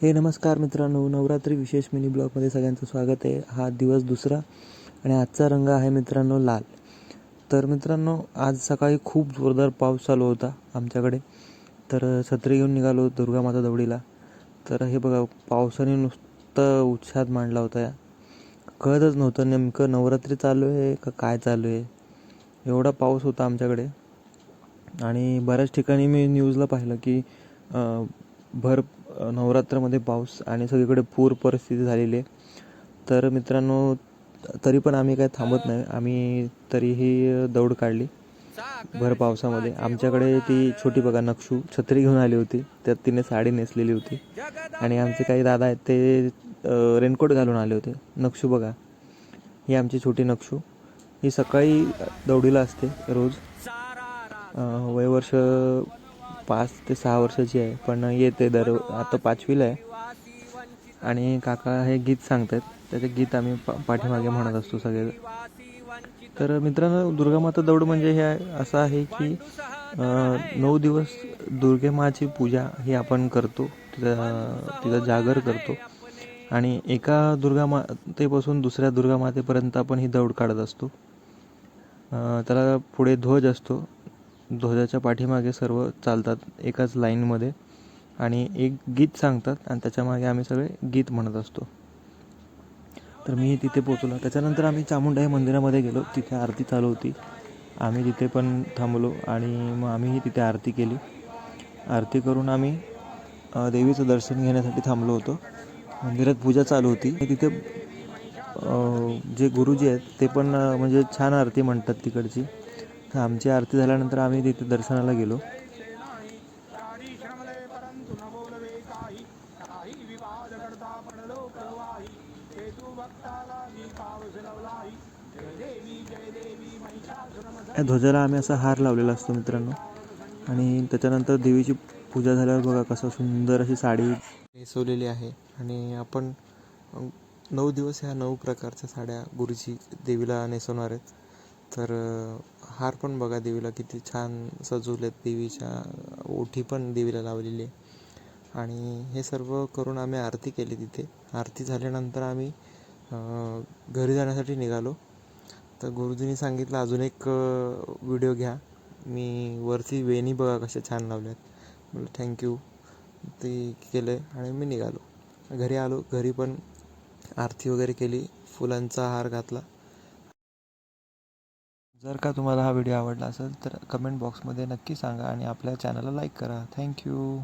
हे नमस्कार मित्रांनो, नवरात्री विशेष मिनी ब्लॉगमध्ये सगळ्यांचं स्वागत आहे. हा दिवस दुसरा आणि आजचा रंग आहे मित्रांनो लाल. तर मित्रांनो, आज सकाळी खूप जोरदार पाऊस चालू होता आमच्याकडे. तर छत्री घेऊन निघालो दुर्गामाता दौडीला. तर हे बघा, पावसाने नुसतं उत्साहात मांडला होता. कळतच नव्हतं नेमकं नवरात्री चालू आहे का काय चालू आहे. एवढा पाऊस होता आमच्याकडे. आणि बऱ्याच ठिकाणी मी न्यूजला पाहिलं की भर नवरात्रामध्ये पाऊस आणि सगळीकडे पूर परिस्थिती झालेली आहे. तर मित्रांनो, तरी पण आम्ही काय थांबत नाही. आम्ही तरीही दौड काढली भर पावसामध्ये. आमच्याकडे ती छोटी बघा नक्षू छत्री घेऊन आली होती, त्यात तिने साडी नेसलेली होती. आणि आमचे काही दादा आहेत ते रेनकोट घालून आले होते. नक्षू बघा, ही आमची छोटी नक्षू. ही सकाळी दौडीला असते रोज. वयवर्ष 5 ते 6 वर्षाची आहे, पण येते आता 5वीला आहे. आणि काका हे गीत सांगतात, त्याचे गीत आम्ही पाठीमागे म्हणत असतो सगळे. तर मित्रांनो, दुर्गामाता दौड म्हणजे हे असं आहे की 9 दिवस दुर्गेमाची पूजा ही आपण करतो, तिचा जागर करतो. आणि एका दुर्गामातेपासून दुसऱ्या दुर्गामातेपर्यंत आपण ही दौड काढत असतो. त्याला पुढे ध्वज असतो, ध्वजाच्या पाठीमागे सर्व चालतात एकाच लाईनमध्ये आणि एक गीत सांगतात आणि त्याच्यामागे आम्ही सगळे गीत म्हणत असतो. तर मी तिथे पोचलो. त्याच्यानंतर आम्ही चामुंडाई मंदिरामध्ये गेलो. तिथे आरती चालू होती. आम्ही तिथे पण थांबलो आणि मग आम्हीही तिथे आरती केली. आरती करून आम्ही देवीचं दर्शन घेण्यासाठी थांबलो होतो. मंदिरात पूजा चालू होती. तिथे जे गुरुजी आहेत ते पण म्हणजे छान आरती म्हणतात तिकडची. तर आमची आरती झाल्यानंतर आम्ही तिथे दर्शनाला गेलो. या ध्वजाला आम्ही असा हार लावलेला असतो मित्रांनो. आणि त्याच्यानंतर देवीची पूजा झाल्यावर बघा कसं सुंदर अशी साडी नेसवलेली आहे. आणि आपण 9 दिवस ह्या 9 प्रकारच्या साड्या गुरुजी देवीला नेसवणार आहेत. तर हार पण बघा देवीला किती छान सजवलेत. देवीच्या ओठी पण देवीला लावलेली आहे. आणि हे सर्व करून आम्ही आरती केली तिथे. आरती झाल्यानंतर आम्ही घरी जाण्यासाठी निघालो. तर गुरुजींनी सांगितलं अजून एक व्हिडिओ घ्या. मी वरती वेणी बघा कशा छान लावल्यात. म्हटलं थँक्यू. ते केलं आणि मी निघालो. घरी आलो. घरी पण आरती वगैरे केली, फुलांचा हार घातला. जर का तुम्हाला हा व्हिडिओ आवडला असेल तर कमेंट बॉक्समध्ये नक्की सांगा आणि आपल्या चॅनलला लाईक करा. थँक्यू.